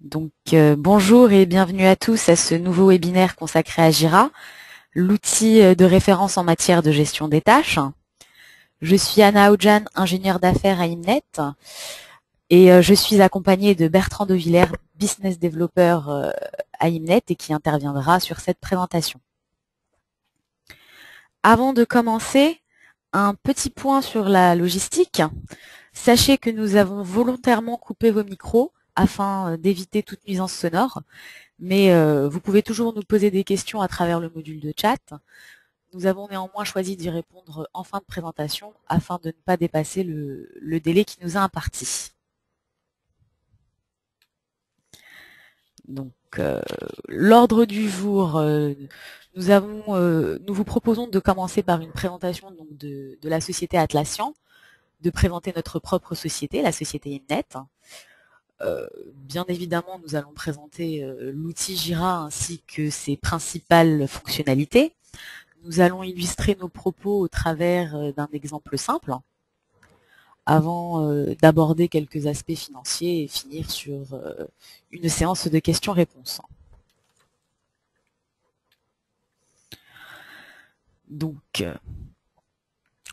Bonjour et bienvenue à tous à ce nouveau webinaire consacré à Jira, l'outil de référence en matière de gestion des tâches. Je suis Anna Aoudjan, ingénieure d'affaires à Imnet, et je suis accompagnée de Bertrand De Villers, business developer à Imnet, et qui interviendra sur cette présentation. Avant de commencer, un petit point sur la logistique. Sachez que nous avons volontairement coupé vos micros afin d'éviter toute nuisance sonore. Mais vous pouvez toujours nous poser des questions à travers le module de chat. Nous avons néanmoins choisi d'y répondre en fin de présentation afin de ne pas dépasser le délai qui nous a imparti. L'ordre du jour, nous vous proposons de commencer par une présentation de la société Atlassian, de présenter notre propre société, la société Imnet. Bien évidemment, nous allons présenter l'outil Jira ainsi que ses principales fonctionnalités. Nous allons illustrer nos propos au travers d'un exemple simple, avant d'aborder quelques aspects financiers et finir sur une séance de questions-réponses. Donc,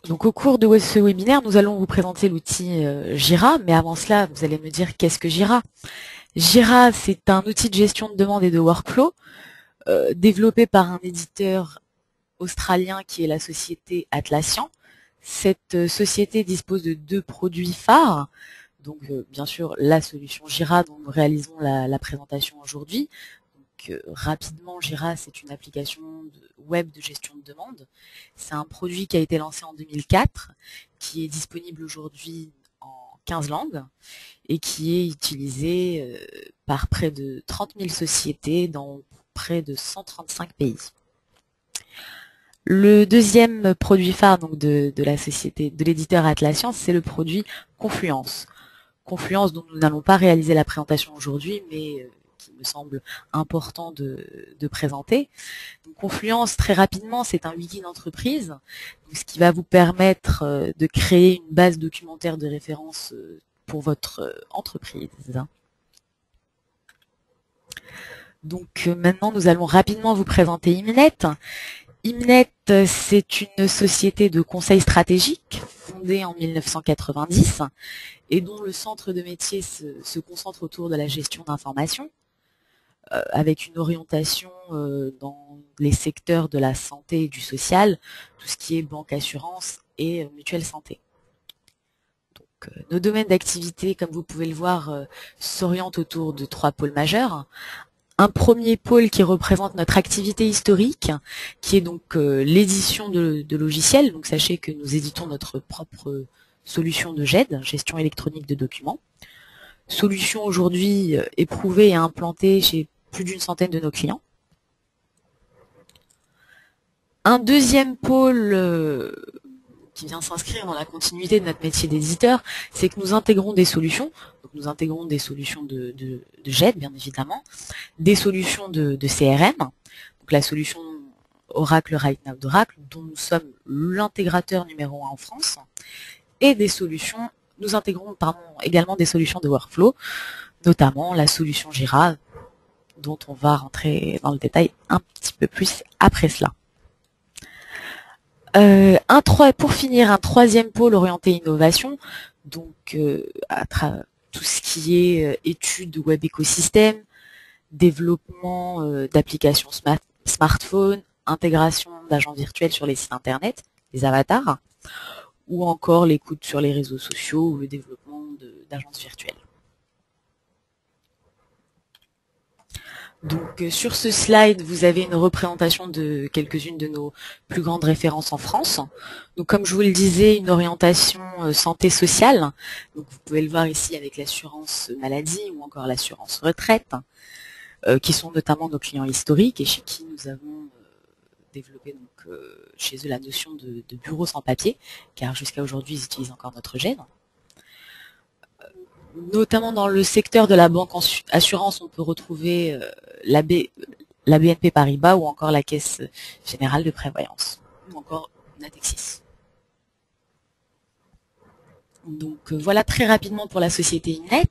au cours de ce webinaire, nous allons vous présenter l'outil Jira, mais avant cela, vous allez me dire qu'est-ce que Jira? Jira, c'est un outil de gestion de demande et de workflow développé par un éditeur australien qui est la société Atlassian. Cette société dispose de deux produits phares. Donc, bien sûr, la solution Jira dont nous réalisons la présentation aujourd'hui. Rapidement, Jira, c'est une application web de gestion de demande. C'est un produit qui a été lancé en 2004, qui est disponible aujourd'hui en 15 langues et qui est utilisé par près de 30 000 sociétés dans près de 135 pays. Le deuxième produit phare donc de la société, de l'éditeur Atlassian, c'est le produit Confluence. Confluence dont nous n'allons pas réaliser la présentation aujourd'hui, mais qui me semble important de présenter. Donc, Confluence, très rapidement, c'est un wiki d'entreprise, ce qui va vous permettre de créer une base documentaire de référence pour votre entreprise. Donc maintenant, nous allons rapidement vous présenter Imnet. Imnet, c'est une société de conseil stratégique fondée en 1990 et dont le centre de métier se concentre autour de la gestion d'informations avec une orientation dans les secteurs de la santé et du social, tout ce qui est banque, assurance et mutuelle santé. Donc, nos domaines d'activité, comme vous pouvez le voir, s'orientent autour de trois pôles majeurs. Un premier pôle qui représente notre activité historique, qui est donc l'édition de logiciels. Donc sachez que nous éditons notre propre solution de GED, gestion électronique de documents. Solution aujourd'hui éprouvée et implantée chez plus d'une centaine de nos clients. Un deuxième pôle qui vient s'inscrire dans la continuité de notre métier d'éditeur, c'est que nous intégrons des solutions. Donc nous intégrons des solutions de GED, bien évidemment, des solutions de CRM, donc la solution Oracle RightNow d'Oracle, dont nous sommes l'intégrateur numéro 1 en France, et des solutions, nous intégrons également des solutions de workflow, notamment la solution Jira, dont on va rentrer dans le détail un petit peu plus après cela. Pour finir, un troisième pôle orienté innovation, donc tout ce qui est études web écosystème, développement d'applications smartphone, intégration d'agents virtuels sur les sites internet, les avatars, ou encore l'écoute sur les réseaux sociaux ou le développement d'agences virtuelles. Donc sur ce slide, vous avez une représentation de quelques-unes de nos plus grandes références en France. Donc comme je vous le disais, une orientation santé sociale. Donc vous pouvez le voir ici avec l'assurance maladie ou encore l'assurance retraite, qui sont notamment nos clients historiques et chez qui nous avons développé donc, chez eux la notion de bureau sans papier, car jusqu'à aujourd'hui ils utilisent encore notre GED. Notamment dans le secteur de la banque assurance, on peut retrouver la BNP Paribas ou encore la Caisse Générale de Prévoyance, ou encore Natixis. Donc voilà très rapidement pour la société Imnet.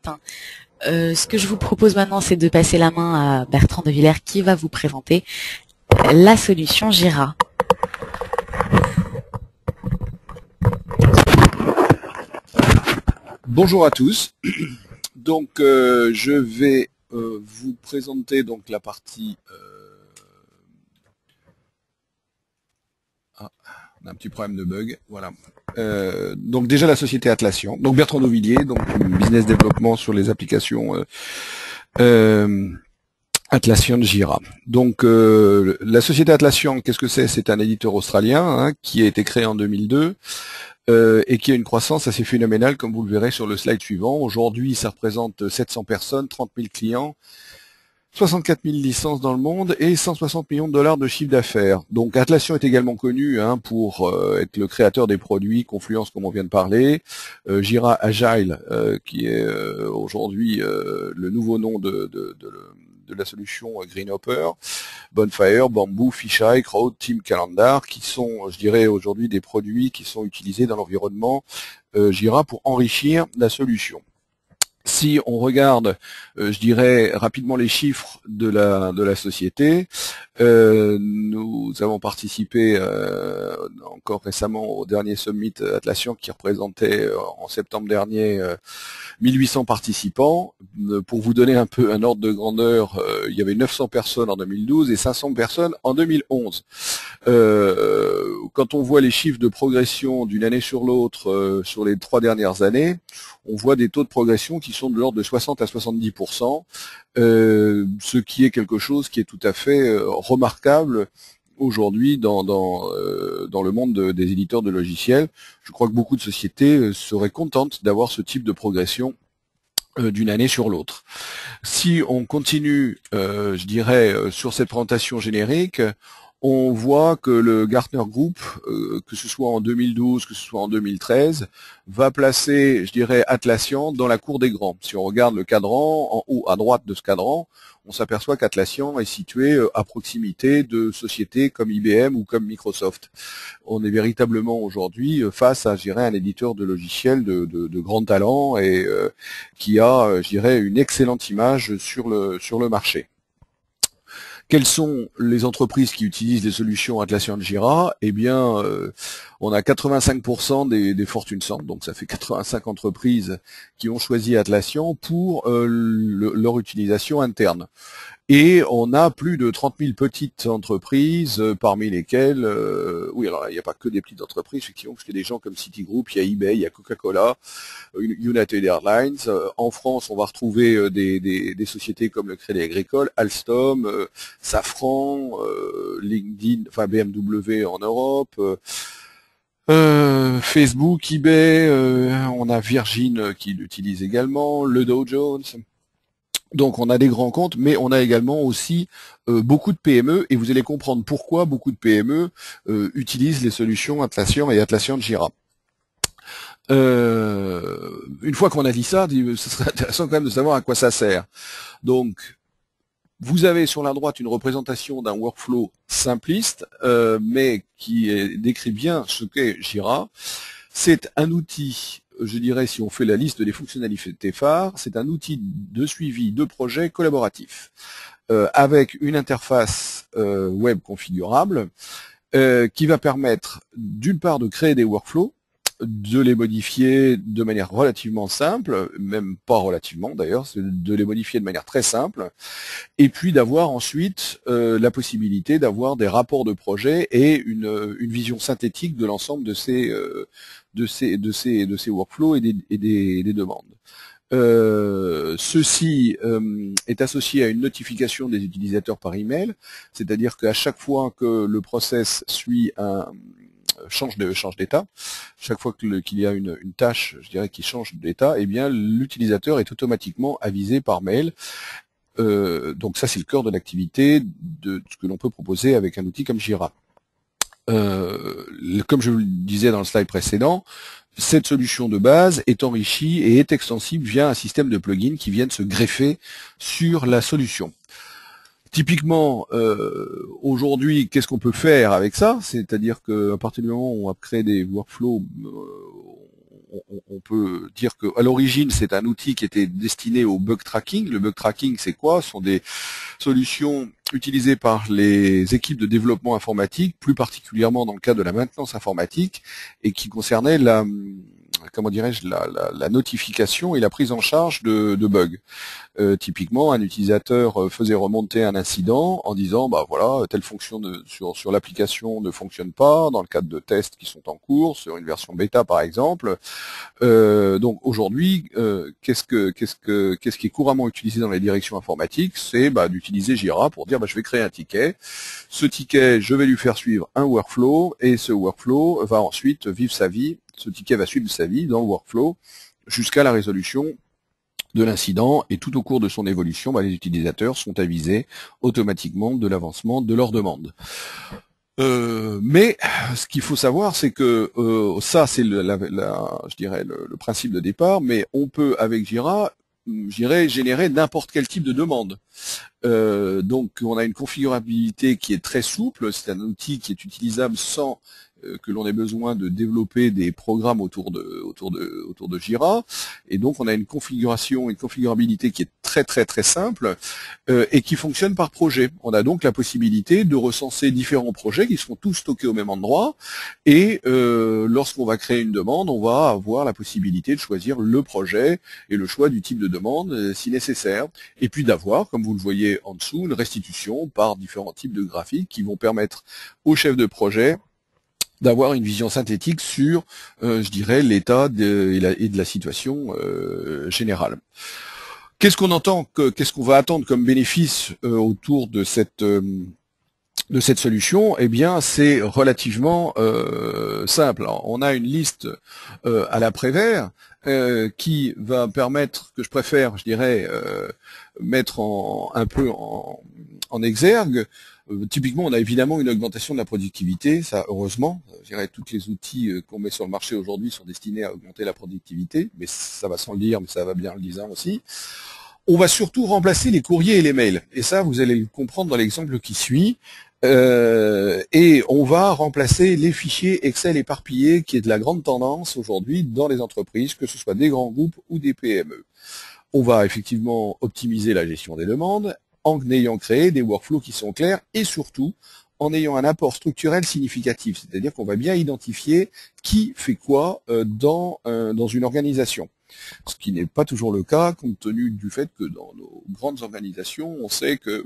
Ce que je vous propose maintenant, c'est de passer la main à Bertrand de Villers qui va vous présenter la solution Jira. Bonjour à tous. Donc, je vais vous présenter donc la partie. On a un petit problème de bug. Voilà. Donc déjà la société Atlassian. Donc Bertrand Dauvilliers, donc business développement sur les applications Atlassian Jira. Donc la société Atlassian, qu'est-ce que c'est? C'est un éditeur australien qui a été créé en 2002. Et qui a une croissance assez phénoménale, comme vous le verrez sur le slide suivant. Aujourd'hui, ça représente 700 personnes, 30 000 clients, 64 000 licences dans le monde et 160 millions de dollars de chiffre d'affaires. Donc Atlassian est également connu pour être le créateur des produits Confluence, comme on vient de parler, Jira Agile, qui est aujourd'hui le nouveau nom de la solution Greenhopper, Bonfire, Bamboo, Fisheye, Crowd, Team Calendar, qui sont, je dirais, aujourd'hui des produits qui sont utilisés dans l'environnement Jira pour enrichir la solution. Si on regarde, je dirais, rapidement les chiffres de la société, nous avons participé encore récemment au dernier Summit Atlassian qui représentait en septembre dernier 1800 participants. Pour vous donner un peu un ordre de grandeur, il y avait 900 personnes en 2012 et 500 personnes en 2011. Quand on voit les chiffres de progression d'une année sur l'autre sur les 3 dernières années, on voit des taux de progression qui sont de l'ordre de 60 à 70%, ce qui est quelque chose qui est tout à fait remarquable aujourd'hui dans le monde des éditeurs de logiciels. Je crois que beaucoup de sociétés seraient contentes d'avoir ce type de progression d'une année sur l'autre. Si on continue, je dirais, sur cette présentation générique, on voit que le Gartner Group, que ce soit en 2012, que ce soit en 2013, va placer, je dirais, Atlassian dans la cour des grands. Si on regarde le cadran, en haut à droite de ce cadran, on s'aperçoit qu'Atlassian est situé à proximité de sociétés comme IBM ou comme Microsoft. On est véritablement aujourd'hui face à, je dirais, un éditeur de logiciels de grand talent et qui a, je dirais, une excellente image sur le marché. Quelles sont les entreprises qui utilisent les solutions Atlassian Jira? Eh bien, on a 85% des Fortune 100, donc ça fait 85 entreprises qui ont choisi Atlassian pour leur utilisation interne. Et on a plus de 30 000 petites entreprises, parmi lesquelles, oui, alors il n'y a pas que des petites entreprises, effectivement, parce qu'il y a des gens comme Citigroup, il y a eBay, il y a Coca-Cola, United Airlines. En France, on va retrouver des sociétés comme le Crédit Agricole, Alstom, Safran, LinkedIn, enfin BMW en Europe, Facebook, eBay, on a Virgin qui l'utilise également, le Dow Jones. Donc on a des grands comptes, mais on a également aussi beaucoup de PME, et vous allez comprendre pourquoi beaucoup de PME utilisent les solutions Atlassian et Atlassian Jira. Une fois qu'on a dit ça, ce serait intéressant quand même de savoir à quoi ça sert. Donc, vous avez sur la droite une représentation d'un workflow simpliste, mais qui décrit bien ce qu'est Jira. C'est un outil, je dirais, si on fait la liste des fonctionnalités phares, c'est un outil de suivi de projet collaboratif, avec une interface web configurable, qui va permettre d'une part de créer des workflows, de les modifier de manière relativement simple, même pas relativement d'ailleurs, c'est de les modifier de manière très simple, et puis d'avoir ensuite la possibilité d'avoir des rapports de projet et une vision synthétique de l'ensemble de ces workflows et des demandes. Ceci est associé à une notification des utilisateurs par email, c'est-à-dire qu'à chaque fois que le process suit change d'état, chaque fois qu'il y a une tâche, je dirais, qui change d'état, eh bien l'utilisateur est automatiquement avisé par mail. Donc ça, c'est le cœur de l'activité de ce que l'on peut proposer avec un outil comme Jira. Comme je vous le disais dans le slide précédent, cette solution de base est enrichie et est extensible via un système de plugins qui viennent se greffer sur la solution. Typiquement, aujourd'hui, qu'est-ce qu'on peut faire avec ça? C'est-à-dire qu'à partir du moment où on va créer des workflows, on peut dire qu'à l'origine, c'est un outil qui était destiné au bug tracking. Le bug tracking, c'est quoi? Ce sont des solutions utilisées par les équipes de développement informatique, plus particulièrement dans le cadre de la maintenance informatique, et qui concernaient comment dirais-je, la notification et la prise en charge de bugs. Typiquement, un utilisateur faisait remonter un incident en disant, bah voilà, telle fonction sur l'application ne fonctionne pas dans le cadre de tests qui sont en cours sur une version bêta par exemple. Donc aujourd'hui, qu'est-ce qui est couramment utilisé dans les directions informatiques? C'est d'utiliser Jira pour dire, je vais créer un ticket. Ce ticket, je vais lui faire suivre un workflow et ce workflow va ensuite vivre sa vie. Ce ticket va suivre sa vie dans le workflow jusqu'à la résolution de l'incident, et tout au cours de son évolution, les utilisateurs sont avisés automatiquement de l'avancement de leur demande. Mais ce qu'il faut savoir, c'est que ça, c'est je dirais le principe de départ, mais on peut avec Jira, générer n'importe quel type de demande. Donc on a une configurabilité qui est très souple, c'est un outil qui est utilisable sans que l'on ait besoin de développer des programmes autour de Jira, et donc on a une configurabilité qui est très très très simple et qui fonctionne par projet. On a donc la possibilité de recenser différents projets qui seront tous stockés au même endroit, et lorsqu'on va créer une demande, on va avoir la possibilité de choisir le projet et le choix du type de demande si nécessaire, et puis d'avoir, comme vous le voyez en dessous, une restitution par différents types de graphiques qui vont permettre au chef de projet d'avoir une vision synthétique sur, je dirais, l'état et de la situation générale. Qu'est-ce qu'on va attendre comme bénéfice autour de cette solution? Eh bien, c'est relativement simple. Alors, on a une liste à la Prévert qui va permettre, que je préfère, je dirais, mettre un peu en exergue. Typiquement, on a évidemment une augmentation de la productivité, ça heureusement. Je dirais, tous les outils qu'on met sur le marché aujourd'hui sont destinés à augmenter la productivité, mais ça va sans le dire, mais ça va bien en le disant aussi. On va surtout remplacer les courriers et les mails, et ça, vous allez le comprendre dans l'exemple qui suit. Et on va remplacer les fichiers Excel éparpillés, qui est de la grande tendance aujourd'hui dans les entreprises, que ce soit des grands groupes ou des PME. On va effectivement optimiser la gestion des demandes, en ayant créé des workflows qui sont clairs, et surtout en ayant un apport structurel significatif, c'est-à-dire qu'on va bien identifier qui fait quoi dans une organisation. Ce qui n'est pas toujours le cas, compte tenu du fait que dans nos grandes organisations, on sait que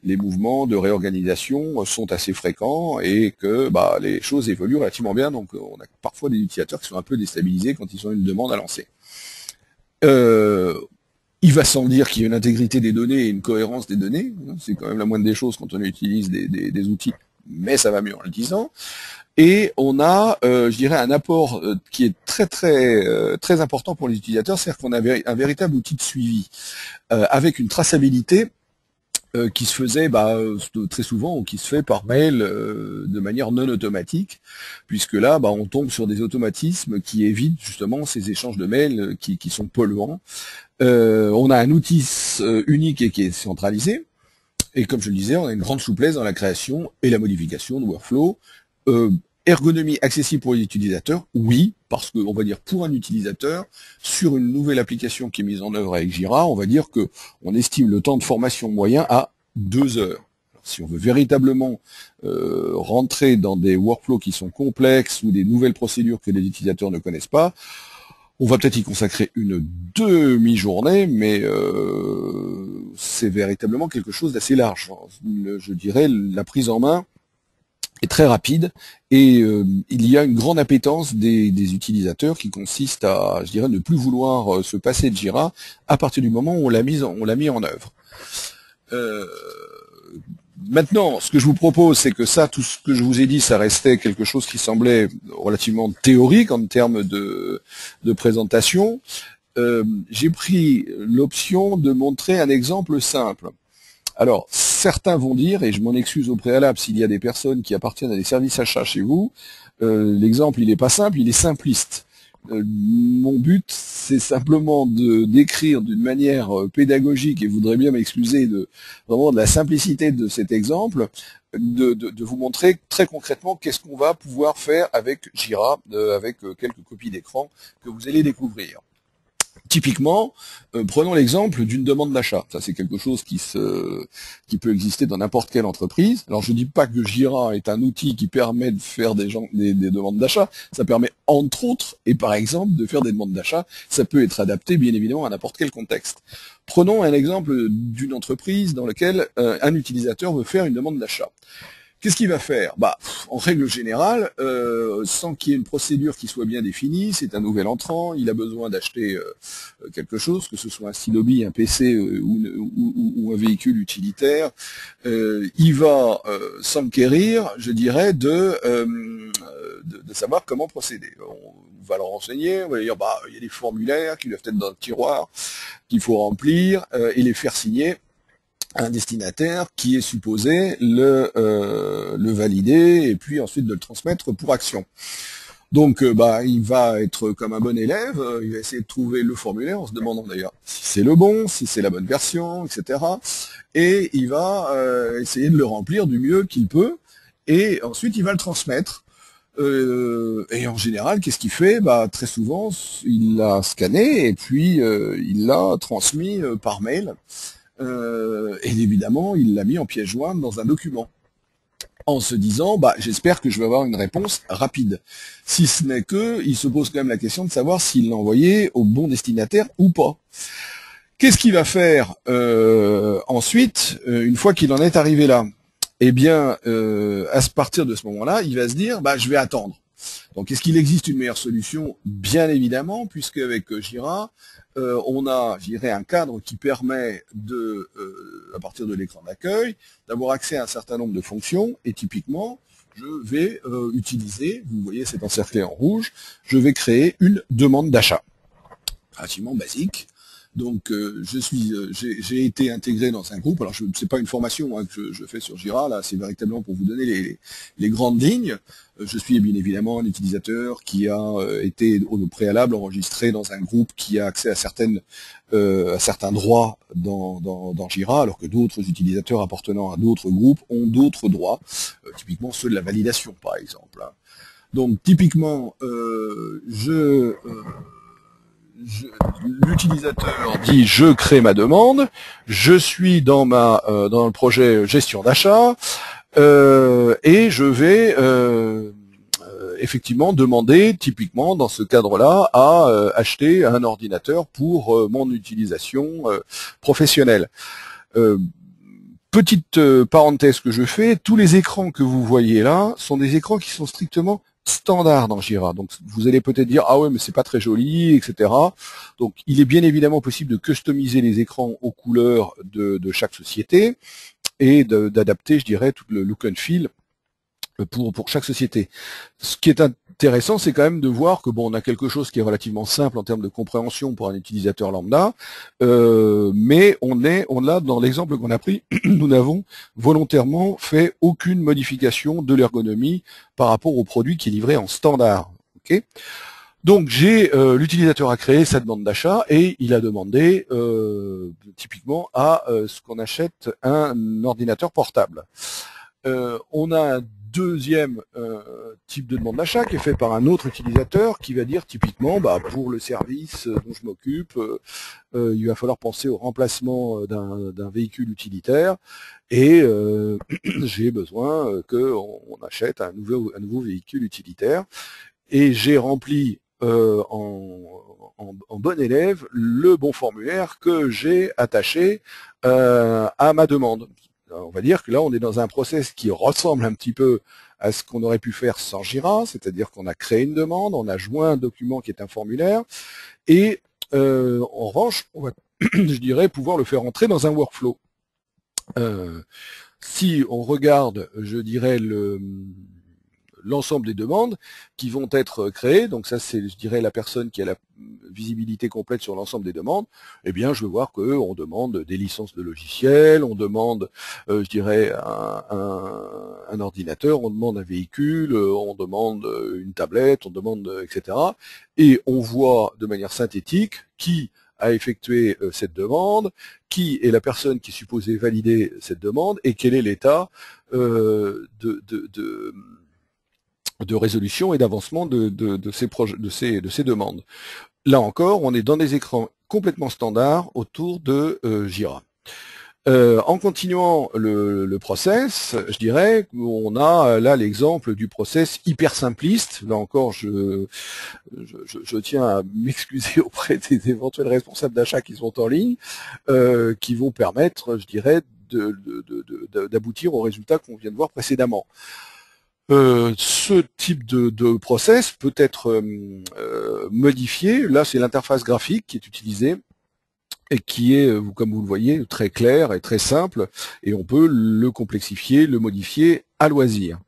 les mouvements de réorganisation sont assez fréquents et que les choses évoluent relativement bien, donc on a parfois des utilisateurs qui sont un peu déstabilisés quand ils ont une demande à lancer. Il va sans dire qu'il y a une intégrité des données et une cohérence des données. C'est quand même la moindre des choses quand on utilise des outils, mais ça va mieux en le disant. Et on a, je dirais, un apport qui est très très très important pour les utilisateurs, c'est-à-dire qu'on a un véritable outil de suivi avec une traçabilité qui se faisait très souvent, ou qui se fait par mail de manière non automatique, puisque là, on tombe sur des automatismes qui évitent justement ces échanges de mails qui sont polluants. On a un outil unique et qui est centralisé, et comme je le disais, on a une grande souplesse dans la création et la modification de workflow. Ergonomie accessible pour les utilisateurs, oui, parce que, on va dire, pour un utilisateur, sur une nouvelle application qui est mise en œuvre avec Jira, on va dire que on estime le temps de formation moyen à 2 heures. Alors, si on veut véritablement rentrer dans des workflows qui sont complexes ou des nouvelles procédures que les utilisateurs ne connaissent pas, on va peut-être y consacrer une demi-journée, mais c'est véritablement quelque chose d'assez large. Je dirais, la prise en main est très rapide, et il y a une grande appétence des utilisateurs qui consiste à, je dirais, ne plus vouloir se passer de Jira à partir du moment où on l'a mis en œuvre. Maintenant, ce que je vous propose, c'est que tout ce que je vous ai dit, ça restait quelque chose qui semblait relativement théorique en termes de présentation. J'ai pris l'option de montrer un exemple simple. Alors, certains vont dire, et je m'en excuse au préalable s'il y a des personnes qui appartiennent à des services achats chez vous, l'exemple, il n'est pas simple, il est simpliste. Mon but, c'est simplement de d'écrire d'une manière pédagogique, et vous voudrez bien m'excuser vraiment de la simplicité de cet exemple, de vous montrer très concrètement qu'est-ce qu'on va pouvoir faire avec Jira, avec quelques copies d'écran que vous allez découvrir. Typiquement, prenons l'exemple d'une demande d'achat. Ça, c'est quelque chose qui peut exister dans n'importe quelle entreprise. Alors, je ne dis pas que Jira est un outil qui permet de faire des demandes d'achat. Ça permet, entre autres, et par exemple, de faire des demandes d'achat. Ça peut être adapté, bien évidemment, à n'importe quel contexte. Prenons un exemple d'une entreprise dans laquelle un utilisateur veut faire une demande d'achat. Qu'est-ce qu'il va faire? En règle générale, sans qu'il y ait une procédure qui soit bien définie, c'est un nouvel entrant, il a besoin d'acheter quelque chose, que ce soit un stylo bille, un PC ou un véhicule utilitaire. Il va s'enquérir, je dirais, de savoir comment procéder. On va le renseigner, on va lui dire, il y a des formulaires qui doivent être dans le tiroir, qu'il faut remplir et les faire signer un destinataire qui est supposé le valider et puis ensuite de le transmettre pour action. Donc il va être comme un bon élève, il va essayer de trouver le formulaire en se demandant d'ailleurs si c'est le bon, si c'est la bonne version, etc. Et il va essayer de le remplir du mieux qu'il peut et ensuite il va le transmettre. Et en général, qu'est-ce qu'il fait? Très souvent, il l'a scanné et puis il l'a transmis par mail. Et évidemment, il l'a mis en pièce jointe dans un document, en se disant, j'espère que je vais avoir une réponse rapide. Si ce n'est que, il se pose quand même la question de savoir s'il l'a envoyé au bon destinataire ou pas. Qu'est-ce qu'il va faire ensuite, une fois qu'il en est arrivé là? Eh bien, à partir de ce moment-là, il va se dire, je vais attendre. Donc, est-ce qu'il existe une meilleure solution? Bien évidemment, puisque avec Jira, on a, je dirais, un cadre qui permet de, à partir de l'écran d'accueil, d'avoir accès à un certain nombre de fonctions, et typiquement, je vais utiliser, vous voyez c'est encerclé en rouge, je vais créer une demande d'achat. Relativement basique. Donc j'ai été intégré dans un groupe, alors c'est pas une formation que je fais sur Jira, là c'est véritablement pour vous donner les grandes lignes. Je suis bien évidemment un utilisateur qui a été au préalable enregistré dans un groupe qui a accès à certains droits dans Jira, alors que d'autres utilisateurs appartenant à d'autres groupes ont d'autres droits, typiquement ceux de la validation par exemple. Donc typiquement l'utilisateur dit je crée ma demande, je suis dans le projet gestion d'achat et je vais effectivement demander typiquement dans ce cadre-là à acheter un ordinateur pour mon utilisation professionnelle. Petite parenthèse que je fais, tous les écrans que vous voyez là sont des écrans qui sont strictement standard dans Jira. Donc vous allez peut-être dire ah ouais mais c'est pas très joli, etc. Donc il est bien évidemment possible de customiser les écrans aux couleurs de chaque société et d'adapter, je dirais, tout le look and feel pour chaque société. Ce qui est intéressant, c'est quand même de voir que on a quelque chose qui est relativement simple en termes de compréhension pour un utilisateur lambda, mais on a dans l'exemple qu'on a pris, nous n'avons volontairement fait aucune modification de l'ergonomie par rapport au produit qui est livré en standard. Okay, donc l'utilisateur a créé sa demande d'achat et il a demandé typiquement à ce qu'on achète un ordinateur portable. On a un deuxième type de demande d'achat qui est fait par un autre utilisateur qui va dire typiquement pour le service dont je m'occupe, il va falloir penser au remplacement d'un véhicule utilitaire et j'ai besoin qu'on achète un nouveau véhicule utilitaire et j'ai rempli en bon élève le bon formulaire que j'ai attaché à ma demande. On va dire que là, on est dans un process qui ressemble un petit peu à ce qu'on aurait pu faire sans Jira, c'est-à-dire qu'on a créé une demande, on a joint un document qui est un formulaire, et en revanche, on va, je dirais, pouvoir le faire entrer dans un workflow. Si on regarde, je dirais, l'ensemble des demandes qui vont être créées. Donc ça, c'est, je dirais, la personne qui a la visibilité complète sur l'ensemble des demandes. Eh bien, je veux voir qu'on demande des licences de logiciels, on demande, je dirais, un ordinateur, on demande un véhicule, on demande une tablette, on demande, etc. Et on voit de manière synthétique qui a effectué cette demande, qui est la personne qui est supposée valider cette demande et quel est l'état de résolution et d'avancement de ces demandes. Là encore, on est dans des écrans complètement standards autour de Jira. En continuant le process, je dirais qu'on a là l'exemple du process hyper simpliste. Là encore, je tiens à m'excuser auprès des éventuels responsables d'achat qui sont en ligne, qui vont permettre, je dirais, d'aboutir au résultat qu'on vient de voir précédemment. Ce type de process peut être modifié. Là, c'est l'interface graphique qui est utilisée et qui est, comme vous le voyez, très clair et très simple, et on peut le complexifier, le modifier à loisir.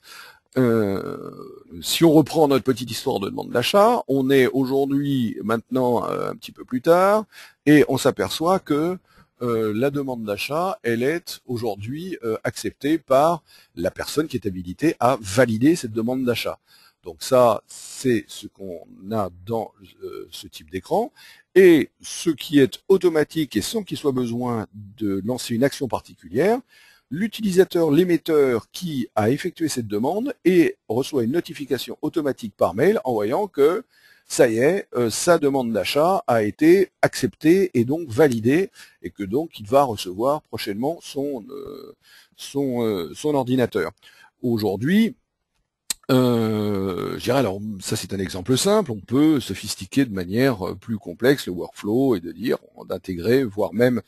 Si on reprend notre petite histoire de demande d'achat, on est aujourd'hui, maintenant, un petit peu plus tard, et on s'aperçoit que la demande d'achat, elle est aujourd'hui acceptée par la personne qui est habilitée à valider cette demande d'achat. Donc ça, c'est ce qu'on a dans ce type d'écran. Et ce qui est automatique et sans qu'il soit besoin de lancer une action particulière, l'utilisateur, l'émetteur qui a effectué cette demande et reçoit une notification automatique par mail en voyant que ça y est, sa demande d'achat a été acceptée et donc validée, et que donc il va recevoir prochainement son ordinateur. Aujourd'hui, je dirais, alors ça c'est un exemple simple, on peut sophistiquer de manière plus complexe le workflow et d'intégrer, voire même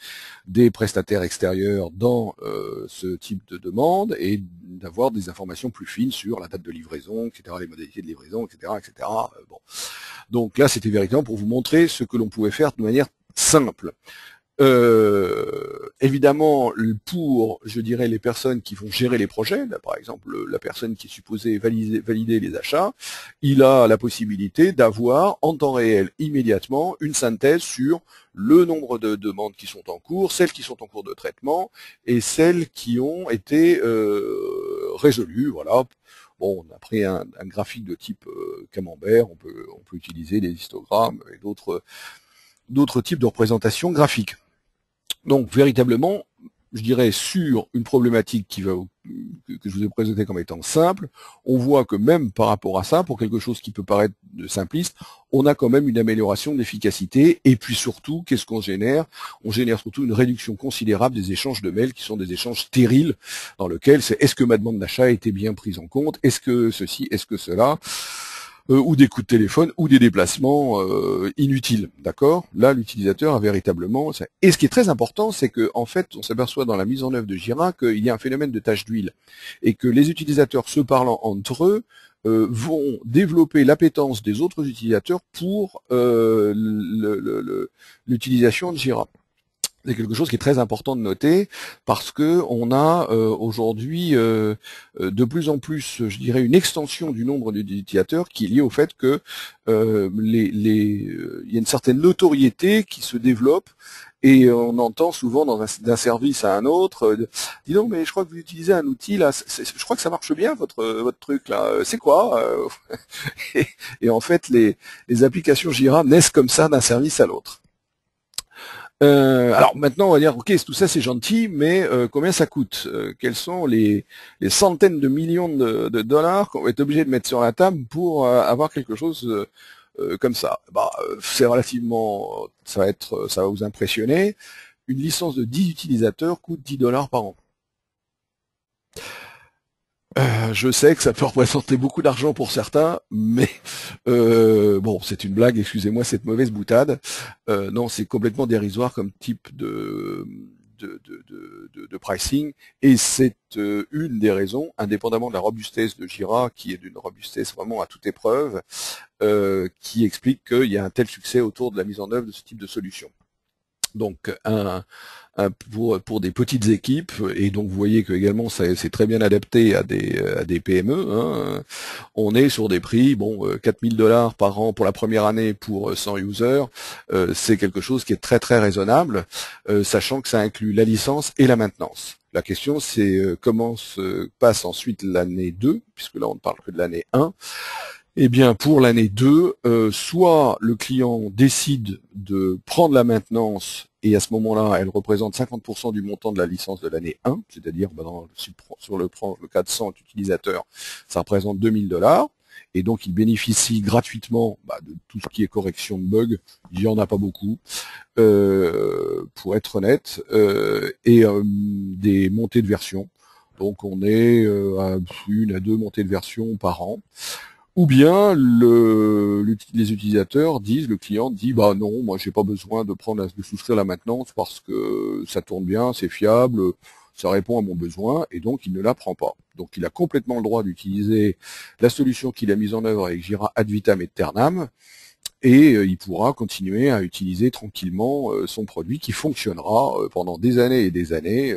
des prestataires extérieurs dans ce type de demande et d'avoir des informations plus fines sur la date de livraison, etc., les modalités de livraison, etc., etc. Bon. Donc là, c'était véritablement pour vous montrer ce que l'on pouvait faire de manière simple. Évidemment, pour, je dirais, les personnes qui vont gérer les projets, là, par exemple, la personne qui est supposée valider les achats, il a la possibilité d'avoir en temps réel, immédiatement, une synthèse sur le nombre de demandes qui sont en cours, celles qui sont en cours de traitement, et celles qui ont été résolues, voilà. Bon, on a pris un graphique de type camembert, on peut utiliser des histogrammes et d'autres types de représentations graphiques. Donc, véritablement, je dirais, sur une problématique que je vous ai présentée comme étant simple, on voit que même par rapport à ça, pour quelque chose qui peut paraître simpliste, on a quand même une amélioration de l'efficacité, et puis surtout, qu'est-ce qu'on génère? On génère surtout une réduction considérable des échanges de mails, qui sont des échanges stériles, dans lesquels c'est est-ce que ma demande d'achat a été bien prise en compte, est-ce que ceci, est-ce que cela, ou des coups de téléphone, ou des déplacements inutiles, d'accord? Là, l'utilisateur a véritablement... Et ce qui est très important, c'est que en fait, on s'aperçoit dans la mise en œuvre de Jira qu'il y a un phénomène de tache d'huile, et que les utilisateurs se parlant entre eux vont développer l'appétence des autres utilisateurs pour l'utilisation de Jira. C'est quelque chose qui est très important de noter parce que on a aujourd'hui de plus en plus, je dirais, une extension du nombre d'utilisateurs qui est liée au fait que il y a une certaine notoriété qui se développe et on entend souvent d'un service à un autre, dis donc mais je crois que vous utilisez un outil là, je crois que ça marche bien votre truc là, c'est quoi et en fait les applications Jira naissent comme ça d'un service à l'autre. Alors maintenant on va dire ok tout ça c'est gentil mais combien ça coûte, quels sont les centaines de millions de dollars qu'on va être obligé de mettre sur la table pour avoir quelque chose comme ça. C'est relativement, ça va vous impressionner, une licence de 10 utilisateurs coûte 10 dollars par an. Je sais que ça peut représenter beaucoup d'argent pour certains, mais bon, c'est une blague, excusez-moi cette mauvaise boutade. Non, c'est complètement dérisoire comme type de pricing, et c'est une des raisons, indépendamment de la robustesse de Jira, qui est d'une robustesse vraiment à toute épreuve, qui explique qu'il y a un tel succès autour de la mise en œuvre de ce type de solution. Donc pour des petites équipes, et donc vous voyez que également c'est très bien adapté à des PME, hein. On est sur des prix, bon, 4 000 $ par an pour la première année pour 100 users, c'est quelque chose qui est très très raisonnable, sachant que ça inclut la licence et la maintenance. La question c'est comment se passe ensuite l'année 2, puisque là on ne parle que de l'année 1. Eh bien, pour l'année 2, soit le client décide de prendre la maintenance et à ce moment-là, elle représente 50% du montant de la licence de l'année 1, c'est-à-dire sur le cas de 100 utilisateurs, ça représente 2 000 $, et donc il bénéficie gratuitement de tout ce qui est correction de bugs, il n'y en a pas beaucoup, pour être honnête, et des montées de version. Donc on est à 1 à 2 montées de version par an. Ou bien les utilisateurs disent, le client dit, bah non, moi j'ai pas besoin de souscrire la maintenance parce que ça tourne bien, c'est fiable, ça répond à mon besoin, et donc il ne la prend pas. Donc il a complètement le droit d'utiliser la solution qu'il a mise en œuvre avec Jira ad vitam aeternam, et il pourra continuer à utiliser tranquillement son produit qui fonctionnera pendant des années et des années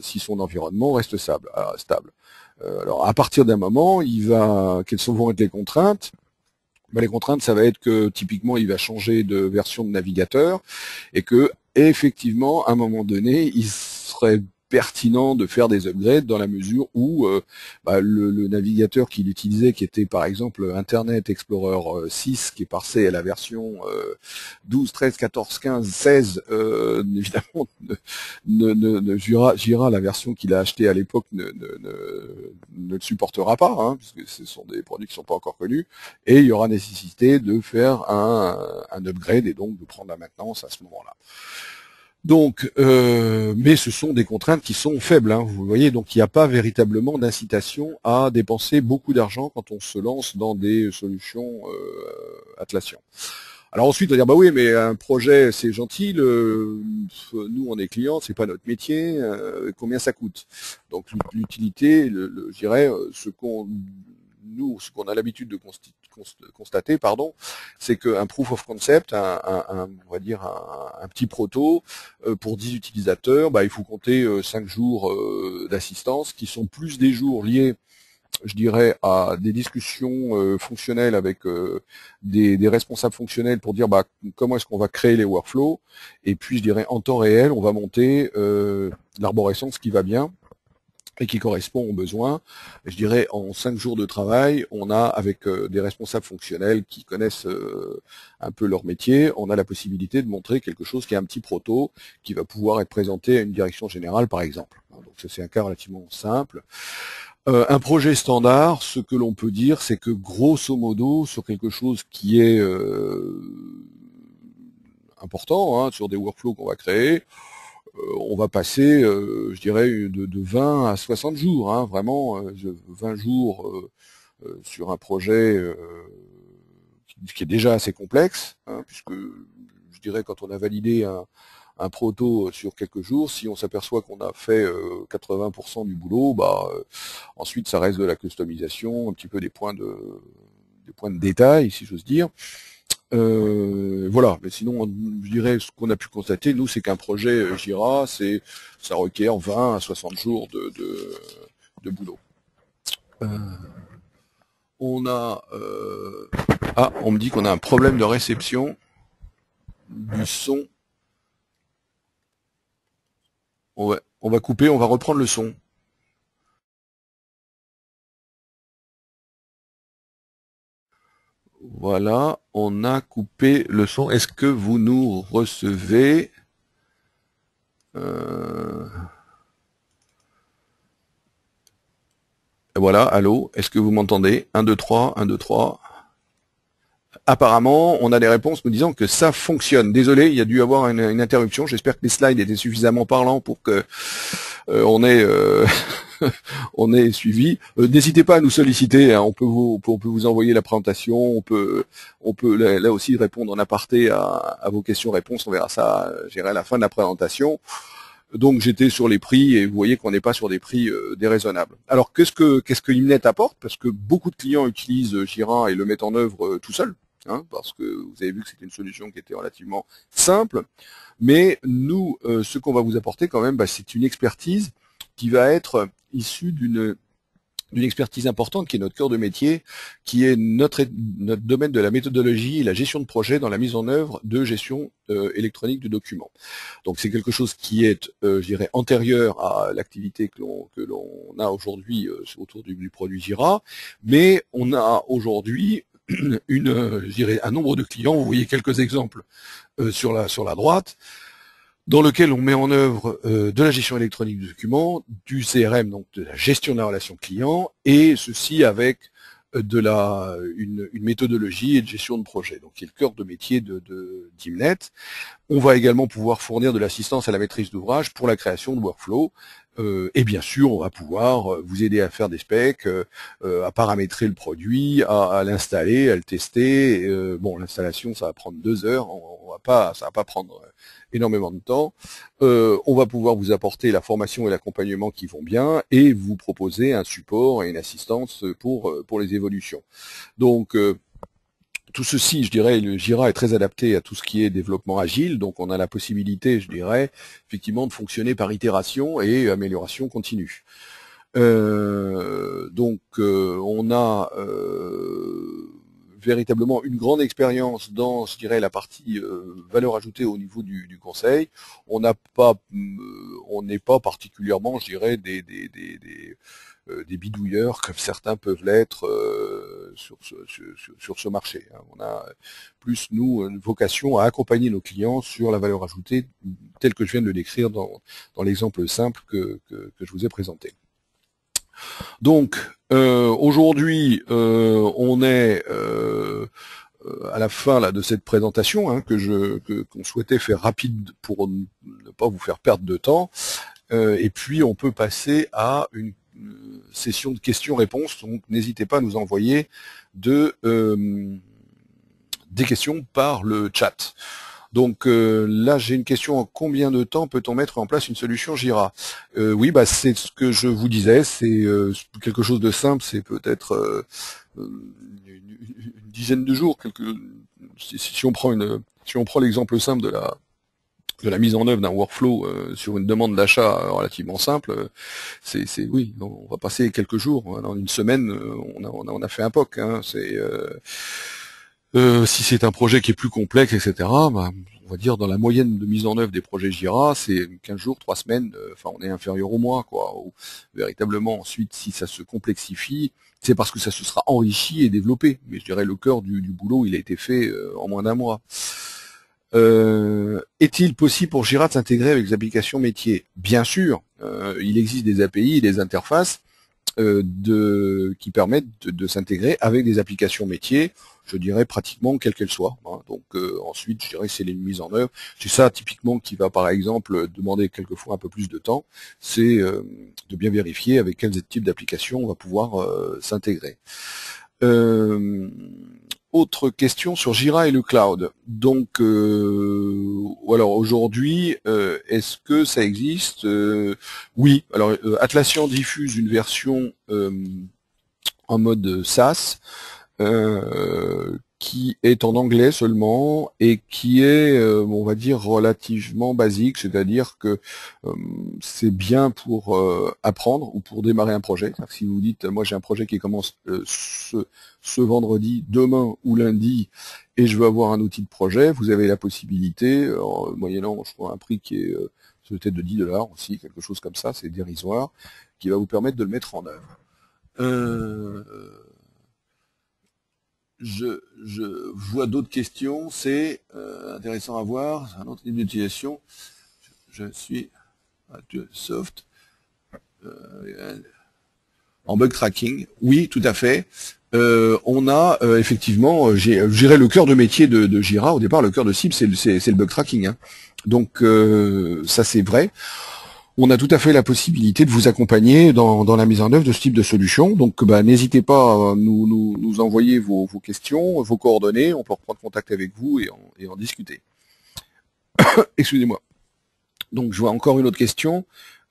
si son environnement reste stable. Alors à partir d'un moment, quelles vont être les contraintes? Les contraintes, ça va être que typiquement, il va changer de version de navigateur et que effectivement, à un moment donné, il serait pertinent de faire des upgrades dans la mesure où le navigateur qu'il utilisait, qui était par exemple Internet Explorer 6, qui est passé à la version 12, 13, 14, 15, 16, évidemment, Jira, la version qu'il a achetée à l'époque, ne le supportera pas, hein, puisque ce sont des produits qui ne sont pas encore connus, et il y aura nécessité de faire un upgrade et donc de prendre la maintenance à ce moment-là. Donc, mais ce sont des contraintes qui sont faibles, hein, vous voyez, donc il n'y a pas véritablement d'incitation à dépenser beaucoup d'argent quand on se lance dans des solutions Atlassian. Alors ensuite, on va dire, bah oui, mais un projet, c'est gentil, nous, on est clients, c'est pas notre métier, combien ça coûte? Donc l'utilité, je dirais, ce qu'on a l'habitude de constater, c'est qu'un proof of concept, on va dire un petit proto, pour 10 utilisateurs, il faut compter 5 jours d'assistance, qui sont plus des jours liés, je dirais, à des discussions fonctionnelles avec des responsables fonctionnels pour dire comment est-ce qu'on va créer les workflows, et puis je dirais en temps réel, on va monter l'arborescence qui va bien et qui correspond aux besoins. Je dirais en 5 jours de travail, on a avec des responsables fonctionnels qui connaissent un peu leur métier, on a la possibilité de montrer quelque chose qui est un petit proto, qui va pouvoir être présenté à une direction générale par exemple. Donc ça c'est un cas relativement simple. Un projet standard, ce que l'on peut dire, c'est que grosso modo, sur quelque chose qui est important, hein, sur des workflows qu'on va créer, on va passer, je dirais, de 20 à 60 jours, hein, vraiment, 20 jours sur un projet qui est déjà assez complexe, hein, puisque, je dirais, quand on a validé un proto sur quelques jours, si on s'aperçoit qu'on a fait 80% du boulot, ensuite ça reste de la customisation, un petit peu des points de détail, si j'ose dire. Voilà, mais sinon, je dirais, ce qu'on a pu constater, nous, c'est qu'un projet Jira, ça requiert 20 à 60 jours de boulot. On me dit qu'on a un problème de réception du son. Ouais, on va couper, on va reprendre le son. Voilà, on a coupé le son. Est-ce que vous nous recevez? Voilà, allô, est-ce que vous m'entendez? 1, 2, 3, 1, 2, 3. Apparemment, on a des réponses nous disant que ça fonctionne. Désolé, il y a dû avoir une interruption. J'espère que les slides étaient suffisamment parlants pour que on ait suivi. N'hésitez pas à nous solliciter, hein, on peut vous envoyer la présentation, on peut là aussi répondre en aparté à vos questions-réponses. On verra ça, j'irai à la fin de la présentation. Donc j'étais sur les prix et vous voyez qu'on n'est pas sur des prix déraisonnables. Alors qu'est-ce que Imnet apporte? Parce que beaucoup de clients utilisent Jira et le mettent en œuvre tout seul. hein, parce que vous avez vu que c'était une solution qui était relativement simple. Mais nous, ce qu'on va vous apporter quand même, c'est une expertise qui va être issue d'une expertise importante qui est notre cœur de métier, qui est notre domaine de la méthodologie et la gestion de projet dans la mise en œuvre de gestion électronique de documents. Donc c'est quelque chose qui est, je dirais, antérieur à l'activité que l'on a aujourd'hui autour du produit Jira, mais on a aujourd'hui je dirais, un nombre de clients, vous voyez quelques exemples sur la droite, dans lequel on met en œuvre de la gestion électronique de documents, du CRM, donc de la gestion de la relation client, et ceci avec une méthodologie et de gestion de projet, donc qui est le cœur de métier d'Imnet. On va également pouvoir fournir de l'assistance à la maîtrise d'ouvrage pour la création de workflows, et bien sûr, on va pouvoir vous aider à faire des specs, à paramétrer le produit, à l'installer, à le tester. Bon, l'installation, ça va prendre 2 heures, ça va pas prendre énormément de temps. On va pouvoir vous apporter la formation et l'accompagnement qui vont bien, et vous proposer un support et une assistance pour les évolutions. Donc, tout ceci, je dirais, le Jira est très adapté à tout ce qui est développement agile, donc on a la possibilité, je dirais, effectivement, de fonctionner par itération et amélioration continue. On a véritablement une grande expérience dans, je dirais, la partie valeur ajoutée au niveau du conseil. On n'est pas particulièrement, je dirais, des bidouilleurs comme certains peuvent l'être sur ce marché. On a plus, nous, une vocation à accompagner nos clients sur la valeur ajoutée telle que je viens de le décrire dans l'exemple simple que je vous ai présenté. Donc, aujourd'hui, on est à la fin là, de cette présentation qu'on souhaitait faire rapide pour ne pas vous faire perdre de temps. Et puis, on peut passer à une session de questions-réponses. Donc, n'hésitez pas à nous envoyer des questions par le chat. Donc là, j'ai une question. En combien de temps peut-on mettre en place une solution Jira? Oui, c'est ce que je vous disais. C'est quelque chose de simple. C'est peut-être une dizaine de jours. Si on prend l'exemple simple de la mise en œuvre d'un workflow sur une demande d'achat relativement simple, oui, on va passer quelques jours. Dans une semaine, on a fait un POC. Hein, si c'est un projet qui est plus complexe, etc., on va dire dans la moyenne de mise en œuvre des projets Jira, c'est 15 jours, 3 semaines, on est inférieur au mois, quoi. Ou, véritablement, ensuite, si ça se complexifie, c'est parce que ça se sera enrichi et développé. Mais je dirais le cœur du boulot, il a été fait en moins d'un mois. Est-il possible pour Jira de s'intégrer avec les applications métiers? Bien sûr, il existe des API et des interfaces qui permettent de s'intégrer avec des applications métiers, je dirais pratiquement quelles qu'elles soient. Hein. Donc ensuite, je dirais c'est les mises en œuvre. C'est ça typiquement qui va par exemple demander quelquefois un peu plus de temps, c'est de bien vérifier avec quels types d'applications on va pouvoir s'intégrer. Autre question sur Jira et le cloud. Donc, alors aujourd'hui, est-ce que ça existe? Oui. Alors, Atlassian diffuse une version en mode SaaS qui est en anglais seulement et qui est, on va dire, relativement basique, c'est-à-dire que c'est bien pour apprendre ou pour démarrer un projet. Si vous dites, moi j'ai un projet qui commence ce vendredi, demain ou lundi, et je veux avoir un outil de projet, vous avez la possibilité, moyennant je crois un prix qui est peut-être de 10 $ aussi, quelque chose comme ça, c'est dérisoire, qui va vous permettre de le mettre en œuvre. Je vois d'autres questions, c'est intéressant à voir, c'est un autre type d'utilisation. Je suis à Soft en bug tracking. Oui, tout à fait. On a effectivement, j'irais le cœur de métier de Jira. Au départ, le cœur de cible, c'est le bug tracking. Hein. Donc ça, c'est vrai. On a tout à fait la possibilité de vous accompagner dans la mise en œuvre de ce type de solution. Donc, n'hésitez pas à nous envoyer vos questions, vos coordonnées. On peut reprendre contact avec vous et en discuter. Excusez-moi. Donc, je vois encore une autre question.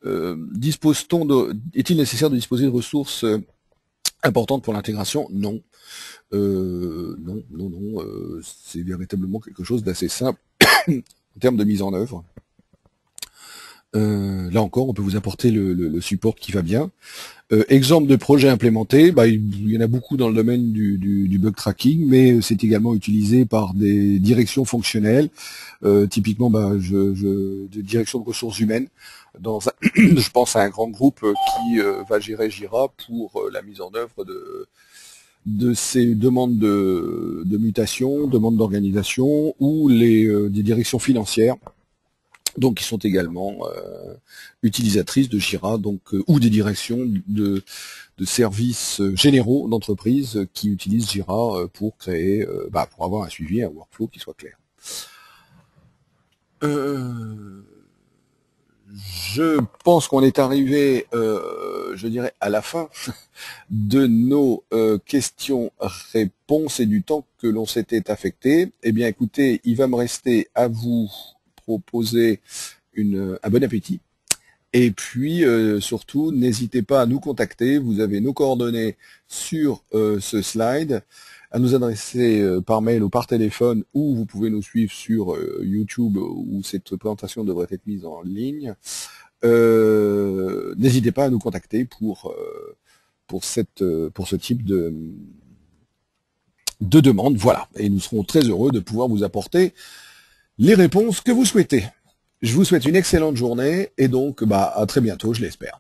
Est-il nécessaire de disposer de ressources Importante pour l'intégration? Non. Non, c'est véritablement quelque chose d'assez simple en termes de mise en œuvre. Là encore, on peut vous apporter le support qui va bien. Exemple de projet implémenté, il y en a beaucoup dans le domaine du bug tracking, mais c'est également utilisé par des directions fonctionnelles, typiquement de direction de ressources humaines. Je pense à un grand groupe qui va gérer Jira pour la mise en œuvre de ces demandes de mutation, demandes d'organisation, ou des directions financières, donc qui sont également utilisatrices de Jira, ou des directions de services généraux d'entreprise qui utilisent Jira pour créer, pour avoir un suivi, un workflow qui soit clair. Je pense qu'on est arrivé, je dirais, à la fin de nos questions-réponses et du temps que l'on s'était affecté. Eh bien, écoutez, il va me rester à vous proposer un bon appétit. Et puis, surtout, n'hésitez pas à nous contacter. Vous avez nos coordonnées sur ce slide, à nous adresser par mail ou par téléphone, ou vous pouvez nous suivre sur YouTube, où cette présentation devrait être mise en ligne. N'hésitez pas à nous contacter pour ce type de demande. Voilà, et nous serons très heureux de pouvoir vous apporter les réponses que vous souhaitez. Je vous souhaite une excellente journée et donc à très bientôt, je l'espère.